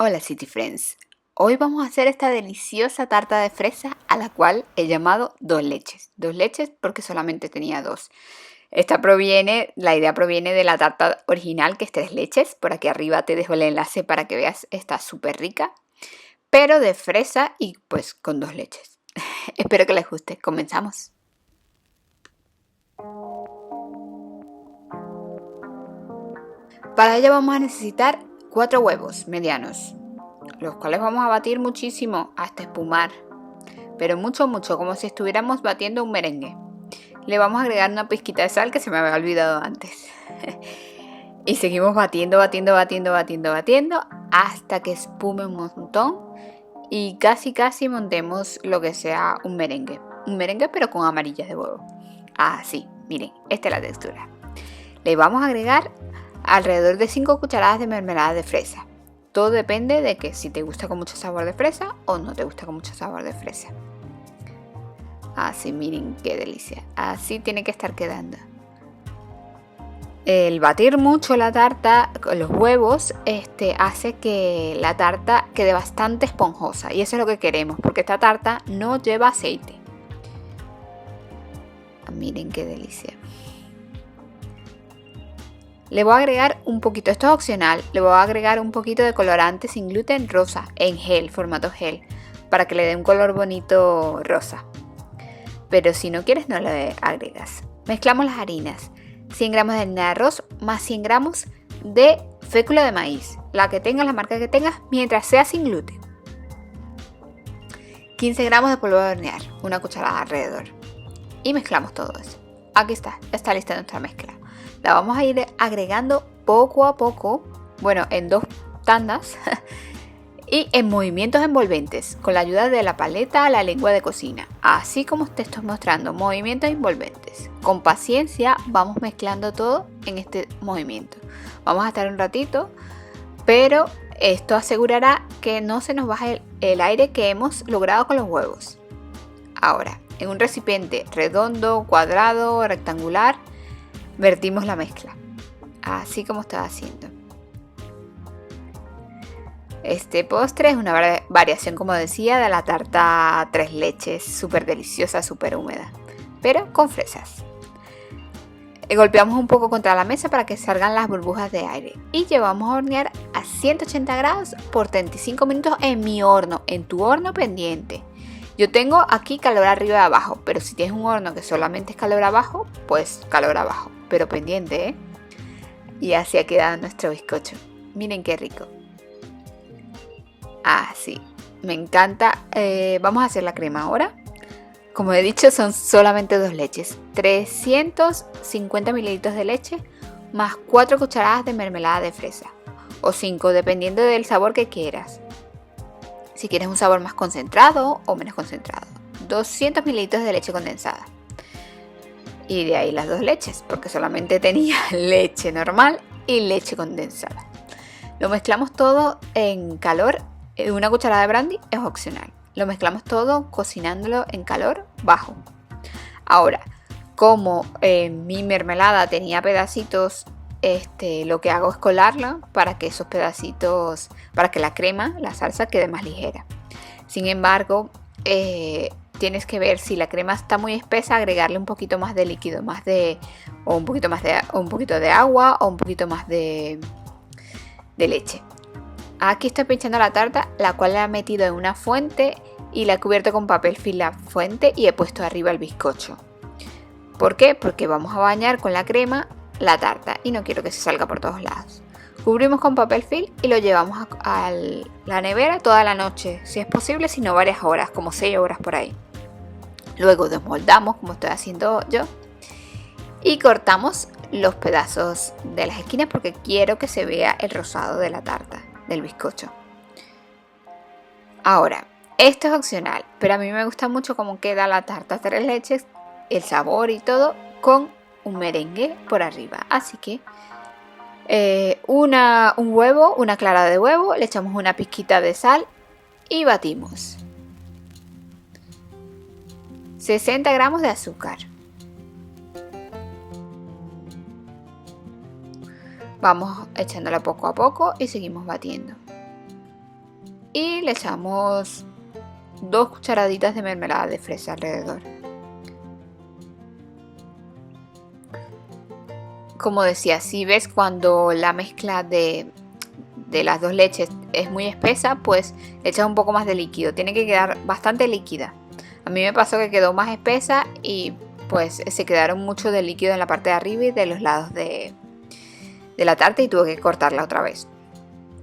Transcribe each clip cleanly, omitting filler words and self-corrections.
Hola City Friends, hoy vamos a hacer esta deliciosa tarta de fresa a la cual he llamado dos leches. Dos leches porque solamente tenía dos. La idea proviene de la tarta original que es tres leches. Por aquí arriba te dejo el enlace para que veas, está súper rica. Pero de fresa y pues con dos leches. Espero que les guste, comenzamos. Para ello vamos a necesitar 4 huevos medianos, los cuales vamos a batir muchísimo hasta espumar, pero mucho, como si estuviéramos batiendo un merengue. Le vamos a agregar una pizquita de sal que se me había olvidado antes. Y seguimos batiendo hasta que espume un montón y casi montemos lo que sea un merengue. Un merengue pero con amarillas de huevo. Así, miren, esta es la textura. Le vamos a agregar alrededor de 5 cucharadas de mermelada de fresa. Todo depende de que si te gusta con mucho sabor de fresa o no te gusta con mucho sabor de fresa. Así, miren qué delicia. Así tiene que estar quedando. El batir mucho la tarta con los huevos hace que la tarta quede bastante esponjosa. Y eso es lo que queremos, porque esta tarta no lleva aceite. Miren qué delicia. Le voy a agregar un poquito, esto es opcional, le voy a agregar un poquito de colorante sin gluten rosa en gel, formato gel, para que le dé un color bonito rosa. Pero si no quieres no le agregas. Mezclamos las harinas. 100 gramos de harina de arroz más 100 gramos de fécula de maíz. La que tengas, la marca que tengas, mientras sea sin gluten. 15 gramos de polvo de hornear, una cucharada alrededor. Y mezclamos todo eso. Aquí está lista nuestra mezcla. La vamos a ir agregando poco a poco, bueno, en 2 tandas. Y en movimientos envolventes, con la ayuda de la paleta a la lengua de cocina, así como te estoy mostrando, movimientos envolventes. Con paciencia vamos mezclando todo en este movimiento. Vamos a estar un ratito, pero esto asegurará que no se nos baje el aire que hemos logrado con los huevos. Ahora, en un recipiente redondo, cuadrado, rectangular, vertimos la mezcla, así como estaba haciendo. Este postre es una variación, como decía, de la tarta tres leches, súper deliciosa, súper húmeda, pero con fresas. Golpeamos un poco contra la mesa para que salgan las burbujas de aire y llevamos a hornear a 180 grados por 35 minutos en mi horno, en tu horno pendiente. Yo tengo aquí calor arriba y abajo, pero si tienes un horno que solamente es calor abajo, pues calor abajo, pero pendiente, ¿eh? Y así ha quedado nuestro bizcocho. Miren qué rico. Sí, me encanta. Vamos a hacer la crema ahora. Como he dicho, son solamente 2 leches. 350 mililitros de leche más 4 cucharadas de mermelada de fresa. O 5, dependiendo del sabor que quieras. Si quieres un sabor más concentrado o menos concentrado. 200 mililitros de leche condensada. Y de ahí las 2 leches, porque solamente tenía leche normal y leche condensada. Lo mezclamos todo en calor. Una cucharada de brandy es opcional. Lo mezclamos todo cocinándolo en calor bajo. Ahora, como mi mermelada tenía pedacitos, lo que hago es colarla para que esos pedacitos, para que la crema, la salsa quede más ligera. Sin embargo, tienes que ver si la crema está muy espesa, agregarle un poquito más de líquido, un poquito de agua o un poquito más de leche. Aquí estoy pinchando la tarta, la cual la he metido en una fuente y la he cubierto con papel film la fuente y he puesto arriba el bizcocho. ¿Por qué? Porque vamos a bañar con la crema la tarta y no quiero que se salga por todos lados. Cubrimos con papel film y lo llevamos a la nevera toda la noche, si es posible, si no varias horas, como 6 horas por ahí. Luego desmoldamos, como estoy haciendo yo, y cortamos los pedazos de las esquinas porque quiero que se vea el rosado de la tarta, del bizcocho. Ahora, esto es opcional, pero a mí me gusta mucho cómo queda la tarta tres leches, el sabor y todo, con un merengue por arriba. Así que un huevo, una clara de huevo, le echamos una pizquita de sal y batimos. 60 gramos de azúcar. Vamos echándola poco a poco y seguimos batiendo. y le echamos 2 cucharaditas de mermelada de fresa alrededor. Como decía, si ves cuando la mezcla de las 2 leches es muy espesa, pues echas un poco más de líquido. Tiene que quedar bastante líquida. A mí me pasó que quedó más espesa y pues se quedaron mucho de líquido en la parte de arriba y de los lados de la tarta, y tuve que cortarla otra vez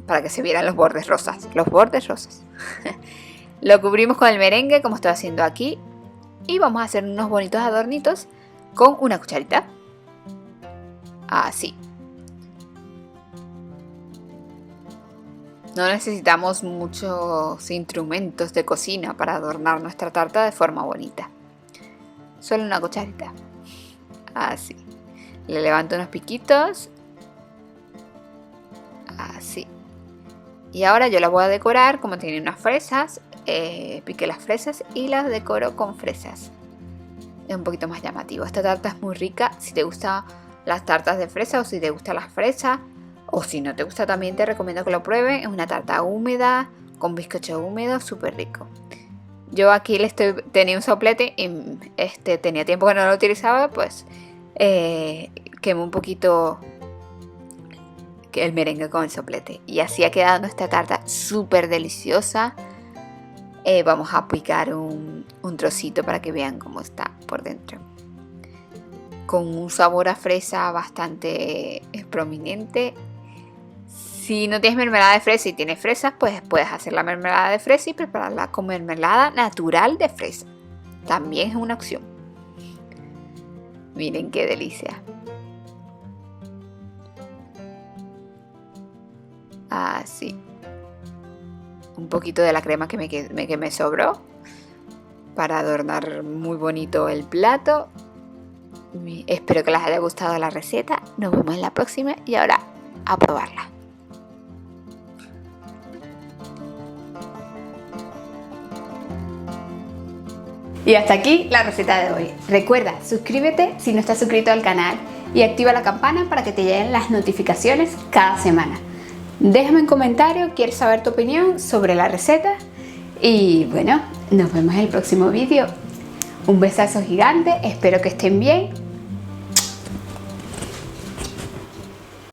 para que se vieran los bordes rosas. Los bordes rosas. Lo cubrimos con el merengue, como estoy haciendo aquí, y vamos a hacer unos bonitos adornitos con una cucharita. Así. No necesitamos muchos instrumentos de cocina para adornar nuestra tarta de forma bonita. Solo una cucharita. Así. Le levanto unos piquitos. Así. Y ahora yo la voy a decorar, como tiene unas fresas. Piqué las fresas y las decoro con fresas. Es un poquito más llamativo. Esta tarta es muy rica. Si te gustan las tartas de fresa o si te gustan las fresas, o si no te gusta, también te recomiendo que lo prueben. Es una tarta húmeda con bizcocho húmedo, súper rico. Yo aquí tenía un soplete y tenía tiempo que no lo utilizaba, pues quemé un poquito el merengue con el soplete. Y así ha quedado nuestra tarta súper deliciosa. Vamos a picar un trocito para que vean cómo está por dentro. Con un sabor a fresa bastante prominente. Si no tienes mermelada de fresa y tienes fresas, pues puedes hacer la mermelada de fresa y prepararla con mermelada natural de fresa. También es una opción. Miren qué delicia. Así. Un poquito de la crema que me sobró para adornar muy bonito el plato. Espero que les haya gustado la receta. Nos vemos en la próxima y ahora a probarla. Y hasta aquí la receta de hoy. Recuerda, suscríbete si no estás suscrito al canal y activa la campana para que te lleguen las notificaciones cada semana. Déjame un comentario, quiero saber tu opinión sobre la receta. Y bueno, nos vemos en el próximo vídeo. Un besazo gigante, espero que estén bien.